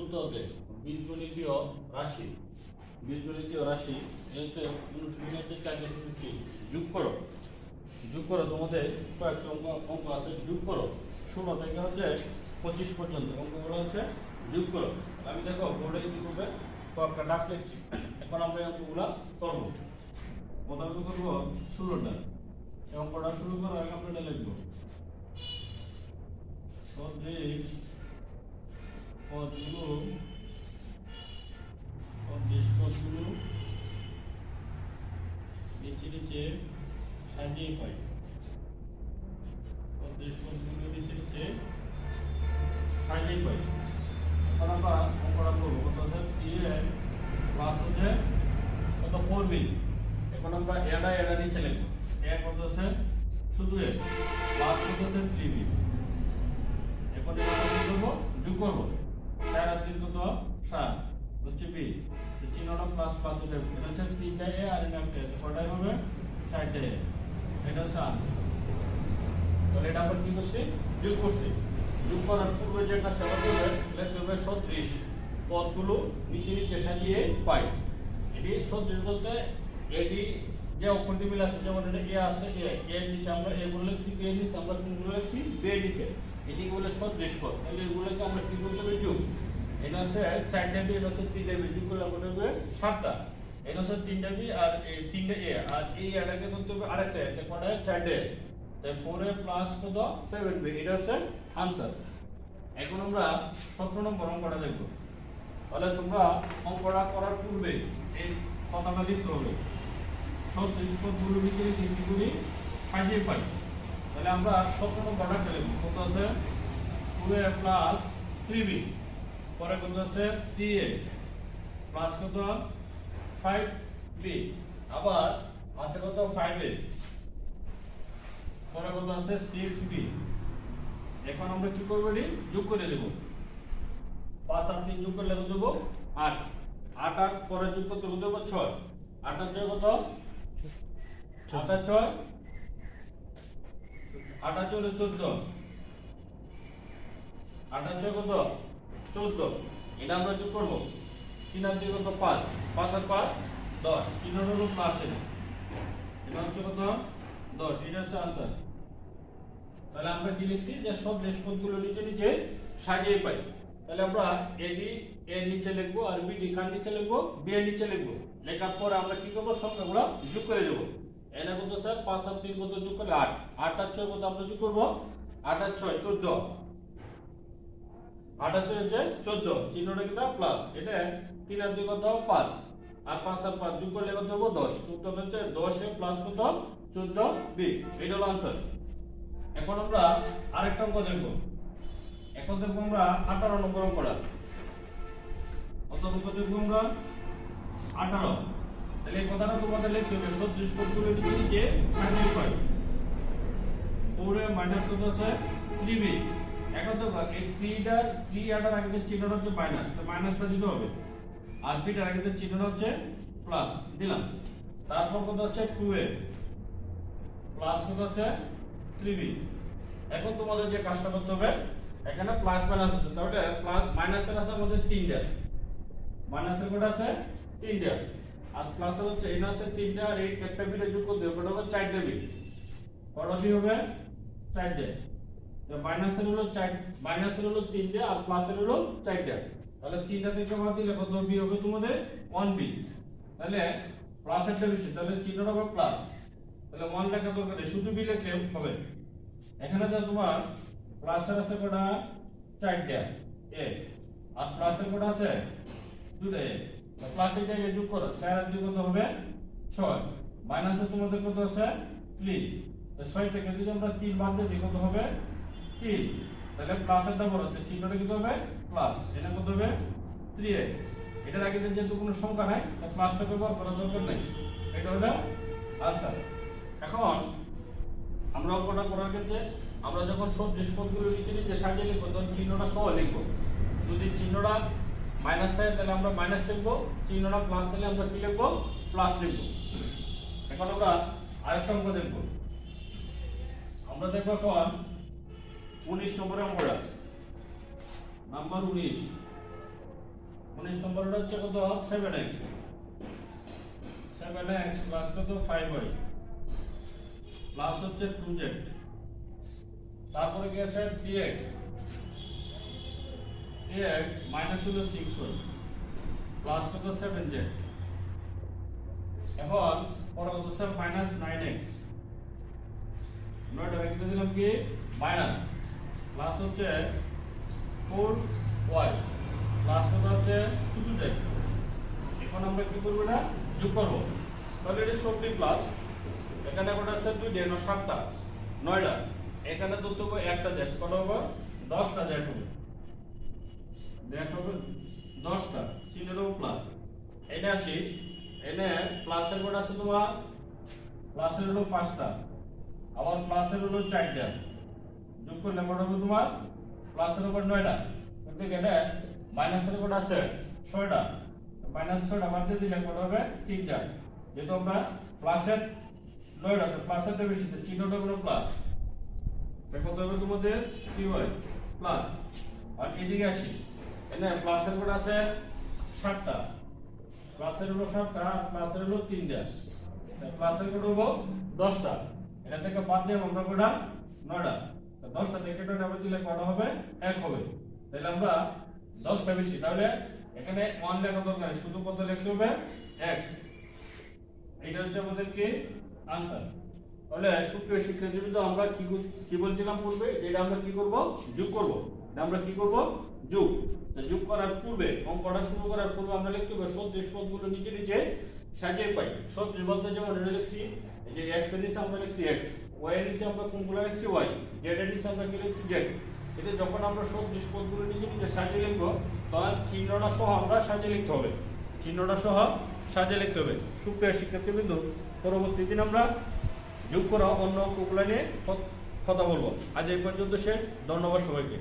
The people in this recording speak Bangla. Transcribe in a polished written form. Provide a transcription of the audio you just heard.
চতুর্থ অধ্যায় বীজগণিতীয় রাশি। বীজগণিতীয় রাশি হচ্ছে অনুশীলনী হচ্ছে 4.3 যোগ করো। যোগ করো, তোমাদের কয়েকটা অঙ্ক আছে, যোগ করো 16 থেকে হচ্ছে 25 পর্যন্ত অঙ্কগুলো হচ্ছে যোগ করো। আমি দেখো বোর্ডে কি করবে, কয়েকটা ডাক লিখছি। এখন আমরা এই অঙ্কগুলো করবো। প্রথমে করবো 16টা। এই অঙ্কটা শুরু করার আগে আমরা এটা লিখবো সদৃশ পদগুলো নিচে নিচে সাজিয়ে পাই। সদৃশ পদগুলো নিচে নিচে সাজিয়ে পাই। এখন আমরা অঙ্কটা করবো কত আছে 3a প্লাস হচ্ছে কত 4b। এখন আমরা এটা নিচে লিখবো। a কত আছে শুধু a প্লাস কত আছে 3b। এখন এটা কি করবো, যোগ করবো। 4 আর 3 কত 7 হচ্ছে b। চিহ্নটা প্লাস প্লাস হয়ে যাবে। এটা হচ্ছে 3টা a আর এটা একটা a, কয়টাই হবে 4টা a। এটা হচ্ছে আনসার। তাহলে এটা আমরা কি করছি, যোগ করছি। যোগ করার পূর্বে যে কাজটা করতে হবে, লিখতে হবে সদৃশ পদগুলো নিচে নিচে সাজিয়ে পাই। এটি সদৃশ বলতে এটি যে অক্ষরটি মিলে আছে, যেমন এটা a আছে, a এর নিচে আমরা a বলে লিখছি, b এর নিচে আমরা কোনগুলো লিখছি, b এর নিচে। এটি বলে সদৃশ পদ। তাহলে এগুলোকে আমরা কি করতে হবে, যোগ। এটা হচ্ছে 4টা b, এটা হচ্ছে 3টা b, যোগ করলে আমাদের হবে 7টা। এটা হচ্ছে 3টা b আর এই 3টা a, আর এই এটাকে করতে হবে আরেকটা, এটা কয়টা 4টা। তাই 4a প্লাস কত 7b, এটা হচ্ছে आंसर। এখন আমরা 17 নম্বর অঙ্কটা দেখব। তাহলে তোমরা অঙ্কটা করার পূর্বে এই কথাটা লিখতে হবে, সদৃশ পদগুলো নিচে নিচে কি করি সাজিয়ে পাই। তাহলে আমরা 17 নম্বরটা লিখব। কত আছে 2a প্লাস 3b, পরে কত আছে 3a প্লাস কত 5b, আবার আছে কত 5a, পরে কত আছে 6b। এখন আমরা কি করব, এটি যোগ করে দেব। 5 আর 3 যোগ করলে কত দেব 8। 8 আর পরে যোগ করতে দেব 6। 8 আর 6 কত 8 আর 6 8 আর 6 14। 8 আর 6 কত 14। এটা আমরা যোগ করব। 3 আর 2 কত 5। 5 আর 5 10। চিহ্ন হলো প্লাস। এটা হচ্ছে কত 10। এটা হচ্ছে आंसर। তাহলে আমরা কি লিখছি, যে সদৃশ পদগুলো নিচে নিচে সাজিয়ে পাই। তাহলে আমরা ab এর নিচে লিখব, আর bd কার নিচে লিখব, b এর নিচে লিখব। লেখার পর আমরা কি করব, সংখ্যাগুলো যোগ করে দেব। এনে কত স্যার 5 আর 3 কত যোগ করলে 8। 8 আর 6 কত আমরা যোগ করব, 8 আর 6 14। 8 আর 6 হচ্ছে 14, চিহ্নটা কি দাও প্লাস। এটা 3 আর 2 কত 5, আর 5 আর 5 যোগ করলে কত হবে 10। উত্তর হচ্ছে 10 এ প্লাস কত 14b। এটা হলো आंसर। এখন আমরা আরেকটা অঙ্ক দেখব। এখন দেখব আমরা 18 নম্বর অঙ্কটা। কত অঙ্ক দেখব আমরা 18। তাহলে এই কথাটা তোমাদের লিখতে হবে, সদৃশ পদগুলো নিচে নিচে সাজিয়ে পাই। 4a মাইনাস কত আছে 3b। এখন দেখো এই 3 এর আগে যে চিহ্নটা হচ্ছে মাইনাস, তো মাইনাসটা দিতে হবে। আর b এর আগে যে চিহ্নটা হচ্ছে প্লাস দিলাম। তারপর কত আছে 2a প্লাস কত আছে 3b। এখন তোমাদের যে কাজটা করতে হবে, এখানে প্লাস মাইনাস আছে, তাহলে প্লাস মাইনাসের আছে আমাদের 3টা, মাইনাসের কোড আছে 3টা, আর প্লাসের হচ্ছে এন আছে 3টা, আর এই একটা বিটা যোগ করতে হবে, ওটা হবে 4টা বি। কত কি হবে 4টা। তো মাইনাসের হলো 4, মাইনাসের হলো 3টা আর প্লাসের হলো 4টা। তাহলে 3টা থেকে বাদ দিলে কত বি হবে তোমাদের 1b। তাহলে প্লাসেরটা বেশি, তাহলে চিহ্নটা হবে প্লাস। তাহলে 1 লেখা দরকার নেই, শুধু বি লিখলে হবে। এখানে তো তোমার প্লাসের আছে কটা 4টা a, আর প্লাসের কটা আছে 2টা a। তো প্লাসের জায়গায় যোগ করো, 4 আর 2 কত হবে 6, মাইনাসে তোমাদের কত আছে 3। তো 6 থেকে যদি আমরা 3 বাদ দিই কত হবে 3। তাহলে প্লাসেরটা বড়, তো চিহ্নটা কি হবে প্লাস। এটা কত হবে 3a। এটার আগে যেহেতু কোনো সংখ্যা নাই, তাই প্লাসটা ব্যবহার করার দরকার নাই। এটা হলো आंसर। এখন আমরা অঙ্কটা করার ক্ষেত্রে আমরা যখন সদৃশ পদগুলো নিচে নিচে সাজিয়ে লিখব, তখন চিহ্নটা সহ লিখব। যদি চিহ্নটা মাইনাস থাকে তাহলে আমরা মাইনাস লিখব, চিহ্নটা প্লাস থাকলে আমরা কি লিখব প্লাস লিখব। এখন আমরা আরেকটা অঙ্ক দেখব। আমরা দেখব এখন 19 নম্বরের অঙ্কটা, নাম্বার 19। 19 নম্বরটা হচ্ছে কত 7x 7x প্লাস কত 5y প্লাস হচ্ছে 2z তারপরে কি আছে 3x মাইনাস হলো 6y প্লাস কত 7z এখন পরে কত স্যার মাইনাস 9x নয়টা রেখে দিলাম কি মাইনাস প্লাস হচ্ছে 4y প্লাস কত হচ্ছে শুধু z এখন আমরা কি করব না যোগ করব তাহলে এটা সবটি প্লাস এখানে কত আছে 2 দেন 7টা 9টা এখানে তো তো একটা z কত হবে 10টা z হবে দেশ হবে 10টা চিহ্নের প্লাস এটা আসি এনে প্লাসের কোড আছে তোমার প্লাসের হলো 5টা আবার প্লাসের হলো 4টা যোগ করলে কত হবে তোমার প্লাসের উপর 9টা কিন্তু এখানে মাইনাসের কোড আছে 6টা মাইনাস 6টা বাদ দিয়ে দিলে কত হবে 3টা যেহেতু আমরা প্লাসের 9টা তো প্লাসেরটা বেশি তো চিহ্নটা হলো প্লাস কত হবে তোমাদের 3y প্লাস আর এদিকে আসি এনে প্লাসের কোড আছে 7টা প্লাসের হলো 7টা প্লাসের হলো 3টা প্লাসের কোড হলো 10টা এটা থেকে বাদ দিয়ে আমরা কোডা 9টা তো 10টা থেকে 9টা বাদ দিলে কত হবে 1 হবে তাহলে আমরা 10টা বেশি তাহলে এখানে 1 লেখা দরকার শুধু কত লিখতে হবে x এটা হচ্ছে আমাদের কি आंसर তাহলে সুপ্রিয় শিক্ষার্থীবৃন্দ আমরা কি বলছিলাম পূর্বে এটা আমরা কি করব যোগ করব এটা আমরা কি করব যোগ তো যোগ করার পূর্বে অঙ্কটা শুরু করার পূর্বে আমরা লিখতে হবে সদৃশ পদগুলো নিচে নিচে সাজিয়ে পাই সদৃশ বলতে যেমন এটা লিখছি এই যে x এর নিচে আমরা লিখছি x y এর নিচে আমরা কোনগুলো লিখছি y z এর নিচে আমরা কি লিখছি z এটা যখন আমরা সদৃশ পদগুলো নিচে নিচে সাজিয়ে লিখব তখন চিহ্নটা সহ আমরা সাজিয়ে লিখতে হবে চিহ্নটা সহ সাজিয়ে লিখতে হবে সুপ্রিয় শিক্ষার্থীবৃন্দ পরবর্তী দিন আমরা যোগ করা অন্য অঙ্কগুলো নিয়ে কথা বলবো আজ এই পর্যন্ত শেষ ধন্যবাদ সবাইকে